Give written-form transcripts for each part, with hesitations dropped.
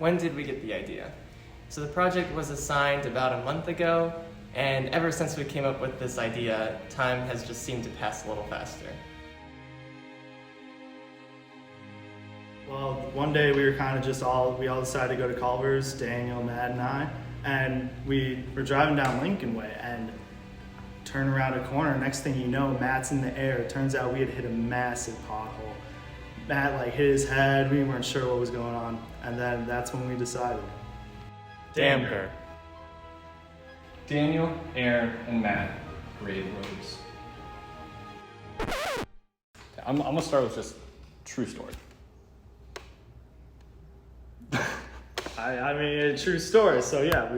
when did we get the idea? So the project was assigned about a month ago, and ever since we came up with this idea, time has just seemed to pass a little faster. Well, one day we were kind of we all decided to go to Culver's, Daniel, Matt, and I, and we were driving down Lincoln Way and turn around a corner. Next thing you know, Matt's in the air. It turns out we had hit a massive pothole. Matt hit his head. We weren't sure what was going on, and then that's when we decided. Damper. Daniel, Aaron, and Matt grade roads. I'm gonna start with just true story. I mean, a true story. So yeah,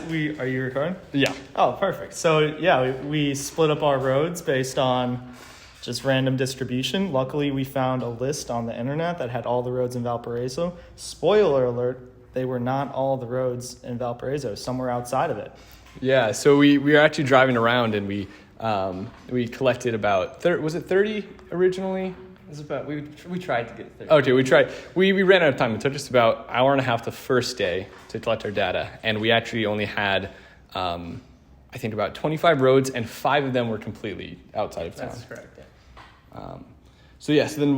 we are you recording? Yeah. Oh, perfect. So yeah, we split up our roads based on just random distribution. Luckily, we found a list on the internet that had all the roads in Valparaiso. Spoiler alert, they were not all the roads in Valparaiso. Some were outside of it. Yeah, so we were actually driving around and we collected about 30 originally? It was about, we tried to get 30. Okay, we tried. We ran out of time. It took us about an hour and a half the first day to collect our data, and we actually only had, I think, about 25 roads, and 5 of them were completely outside of town. That's correct, yeah. So then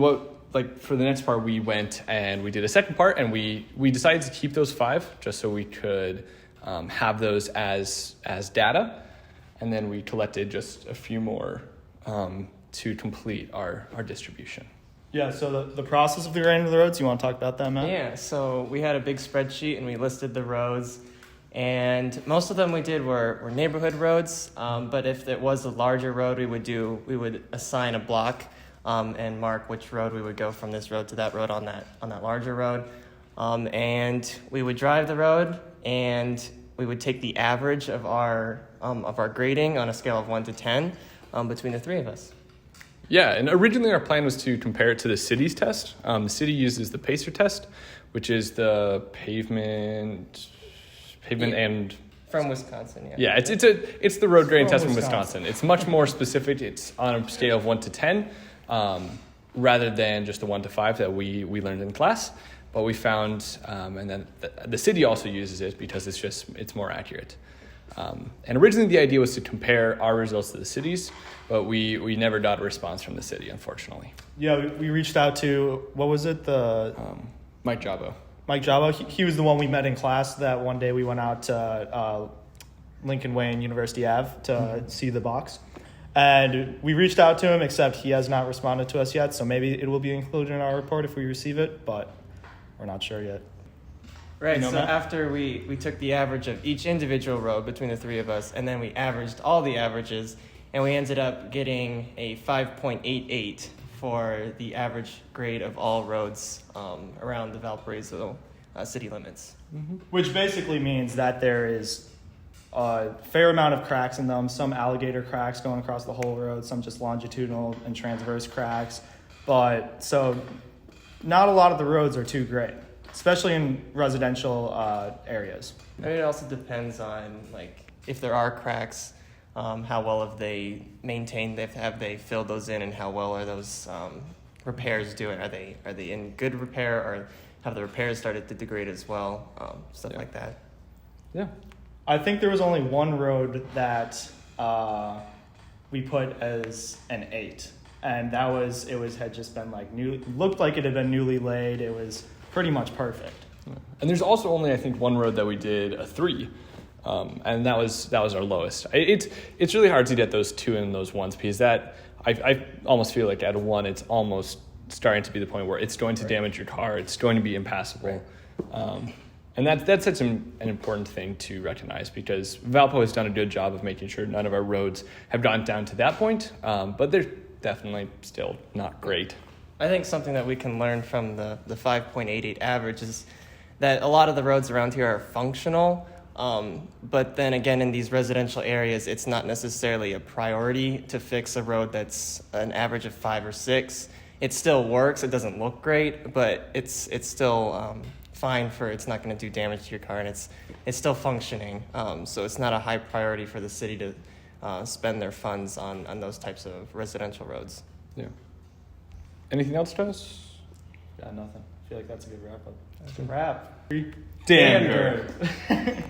for the next part, we went and we did a second part, and we decided to keep those 5 just so we could have those as data, and then we collected just a few more to complete our distribution. Yeah, so the process of the grading of the roads, you want to talk about that, Matt? Yeah, so we had a big spreadsheet and we listed the roads, and most of them we did were neighborhood roads, but if it was a larger road, we would assign a block and mark which road we would go from this road to that road on that larger road, and we would drive the road, and we would take the average of our grading on a scale of 1 to 10 between the 3 of us. Yeah, and originally our plan was to compare it to the city's test. The city uses the PACER test, which is the pavement and from Wisconsin. Yeah, it's the road grading test from Wisconsin. It's much more specific. It's on a scale of 1 to 10, rather than just the 1 to 5 that we learned in class. But we found, and then the city also uses it because it's more accurate. And originally the idea was to compare our results to the city's, but we never got a response from the city, unfortunately. Yeah, we reached out to, what was it? Mike Jabo. Mike Jabo. He was the one we met in class that one day we went out to Lincoln Way and University Ave to see the box. And we reached out to him, except he has not responded to us yet, so maybe it will be included in our report if we receive it, but we're not sure yet. Right, so Matt? After we took the average of each individual road between the 3 of us, and then we averaged all the averages, and we ended up getting a 5.88 for the average grade of all roads around the Valparaiso city limits. Mm-hmm. Which basically means that there is a fair amount of cracks in them, some alligator cracks going across the whole road, some just longitudinal and transverse cracks. But so not a lot of the roads are too great, especially in residential areas. I mean, it also depends on if there are cracks, how well have they maintained? Have they filled those in, and how well are those repairs doing? Are they in good repair, or have the repairs started to degrade as well? Stuff like that. Yeah, I think there was only one road that we put as an 8, and had just been looked like it had been newly laid. It was pretty much perfect. And there's also only, I think, one road that we did a 3, and that was our lowest. It's really hard to get those 2 and those 1s because I almost feel like at a 1 it's almost starting to be the point where it's going to damage your car. It's going to be impassable, and that's such an important thing to recognize because Valpo has done a good job of making sure none of our roads have gone down to that point, but they're definitely still not great. I think something that we can learn from the 5.88 average is that a lot of the roads around here are functional, but then again, in these residential areas, it's not necessarily a priority to fix a road that's an average of 5 or 6. It still works. It doesn't look great, but it's still fine it's not going to do damage to your car, and it's still functioning. So it's not a high priority for the city to spend their funds on those types of residential roads. Yeah. Anything else, Travis? Yeah, nothing. I feel like that's a good wrap up. That's a wrap. Damn good.